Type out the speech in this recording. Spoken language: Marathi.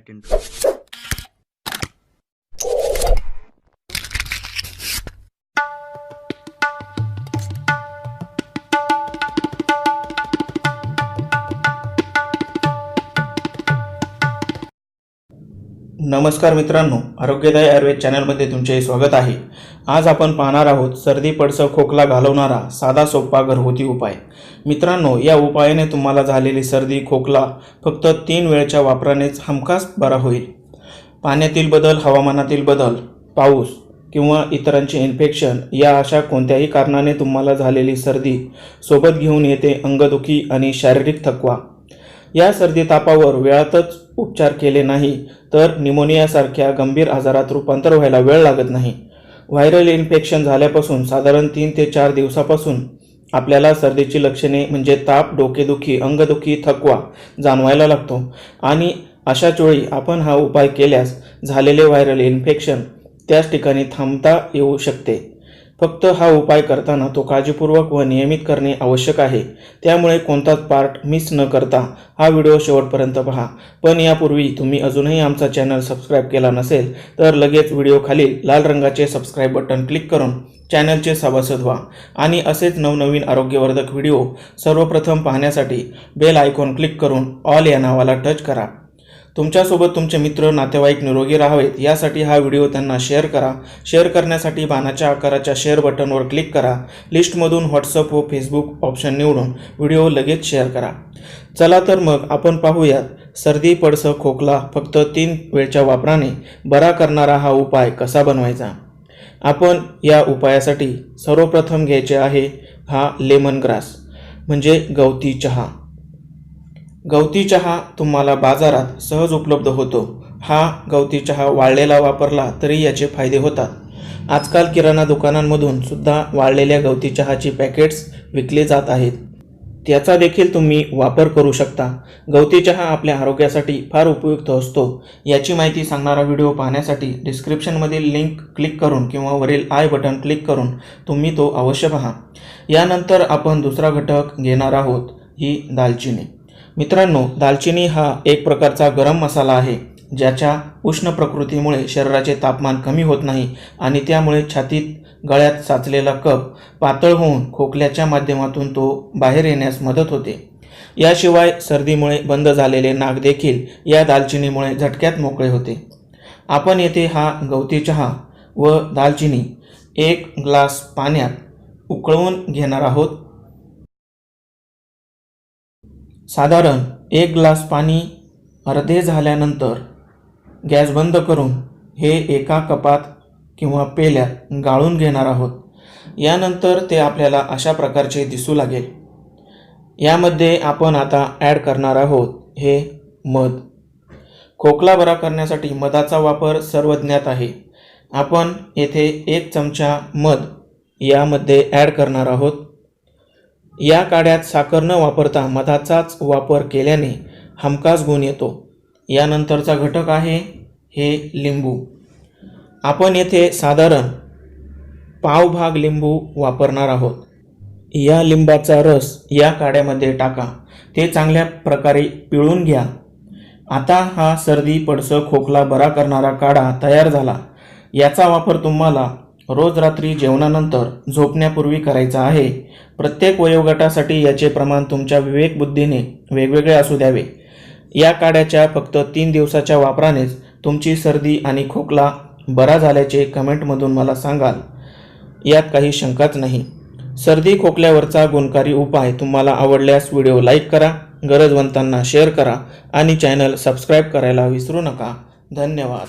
get into. नमस्कार मित्रांनो, आरोग्यदायी आयुर्वेद चॅनलमध्ये तुमचे स्वागत आहे। आज आपण पाहणार आहोत सर्दी पडसं खोकला घालवणारा साधा सोपा घरगुती उपाय। मित्रांनो, या उपायाने तुम्हाला झालेली सर्दी खोकला फक्त 3 वेळच्या वापरानेच हमखास बरा होईल। पाण्यातील बदल, हवामानातील बदल, पाऊस किंवा इतरांचे इन्फेक्शन या अशा कोणत्याही कारणाने तुम्हाला झालेली सर्दी सोबत घेऊन येते अंगदुखी आणि शारीरिक थकवा। या सर्दी तापावर वेळातच उपचार केले नाही तर निमोनियासारख्या गंभीर आजारात रूपांतर व्हायला वेळ लागत नाही। व्हायरल इन्फेक्शन झाल्यापासून साधारण 3 ते 4 दिवसापासून आपल्याला सर्दीची लक्षणे म्हणजे ताप, डोकेदुखी, अंगदुखी, थकवा जाणवायला लागतो आणि अशाच वेळी आपण हा उपाय केल्यास झालेले व्हायरल इन्फेक्शन त्याच ठिकाणी थांबता येऊ शकते। फक्त हा उपाय करताना तो काळजीपूर्वक व नियमित करणे आवश्यक आहे। त्यामुळे कोणताच पार्ट मिस न करता हा व्हिडिओ शेवटपर्यंत पहा। पण यापूर्वी तुम्ही अजूनही आमचा चॅनल सबस्क्राईब केला नसेल तर लगेच व्हिडिओ खाली लाल रंगाचे सबस्क्राईब बटन क्लिक करून चॅनलचे सभासद व्हा आणि असेच नवनवीन आरोग्यवर्धक व्हिडिओ सर्वप्रथम पाहण्यासाठी बेल आयकॉन क्लिक करून ऑल या नावाला टच करा। तुमच्यासोबत तुमचे मित्र नातेवाईक निरोगी राहावेत यासाठी हा व्हिडिओ त्यांना शेअर करा। शेअर करण्यासाठी बाणाच्या आकाराच्या शेअर बटनवर क्लिक करा। लिस्टमधून व्हॉट्सअप व फेसबुक ऑप्शन निवडून व्हिडिओ लगेच शेअर करा। चला तर मग आपण पाहूयात सर्दी पडसं खोकला फक्त 3 वेळच्या वापराने बरा करणारा हा उपाय कसा बनवायचा। आपण या उपायासाठी सर्वप्रथम घ्यायचे आहे हा लेमन ग्रास म्हणजे गवती चहा। गवती चहा तुम्हाला बाजारात सहज उपलब्ध होतो। हा गवती चहा वाळलेला वापरला तरी याचे फायदे होतात। आजकाल किराणा दुकानांमधून सुद्धा वाळलेल्या गवती चहाची पॅकेट्स विकले जात आहेत, त्याचा देखील तुम्ही वापर करू शकता। गवती चहा आपल्या आरोग्यासाठी फार उपयुक्त असतो। याची माहिती सांगणारा व्हिडिओ पाहण्यासाठी डिस्क्रिप्शनमधील लिंक क्लिक करून किंवा वरील आय बटन क्लिक करून तुम्ही तो अवश्य पहा। यानंतर आपण दुसरा घटक घेणार आहोत ही दालचिनी। मित्रांनो, दालचिनी हा एक प्रकारचा गरम मसाला आहे ज्याच्या उष्ण प्रकृतीमुळे शरीराचे तापमान कमी होत नाही आणि त्यामुळे छातीत गळ्यात साचलेला कफ पातळ होऊन खोकल्याच्या माध्यमातून तो बाहेर येण्यास मदत होते। याशिवाय सर्दीमुळे बंद झालेले नाक देखील या दालचिनीमुळे झटक्यात मोकळे होते। आपण येथे हा गवती चहा व दालचिनी 1 ग्लास पाण्यात उकळवून घेणार आहोत। साधारण 1 ग्लास पाणी अर्धे झाल्यानंतर गॅस बंद करून हे एका कपात किंवा पेल्यात गाळून घेणार आहोत। यानंतर ते आपल्याला अशा प्रकारचे दिसू लागेल। यामध्ये आपण आता ॲड करणार आहोत हे मध। खोकला बरा करण्यासाठी मधाचा वापर सर्वज्ञात आहे। आपण येथे 1 चमचा मध यामध्ये ॲड करणार आहोत। या काढ्यात साखर न वापरता मधाचाच वापर केल्याने हमखास गुण येतो। यानंतरचा घटक आहे हे लिंबू। आपण येथे साधारण पाव भाग लिंबू वापरणार आहोत। या लिंबाचा रस या काढ्यामध्ये टाका, ते चांगल्या प्रकारे पिळून घ्या। आता हा सर्दी पडसं खोकला बरा करणारा काढा तयार झाला। याचा वापर तुम्हाला रोज रात्री जेवणानंतर झोपण्यापूर्वी करायचा आहे। प्रत्येक वयोगटासाठी याचे प्रमाण तुमच्या विवेकबुद्धीने वेगवेगळे असू द्यावे। या काढ्याच्या फक्त 3 दिवसाच्या वापरानेच तुमची सर्दी आणि खोकला बरा झाल्याचे कमेंटमधून मला सांगाल, यात काही शंकाच नाही। सर्दी खोकल्यावरचा गुणकारी उपाय तुम्हाला आवडल्यास व्हिडिओ लाईक करा, गरजवंतांना शेअर करा आणि चॅनल सबस्क्राईब करायला विसरू नका। धन्यवाद।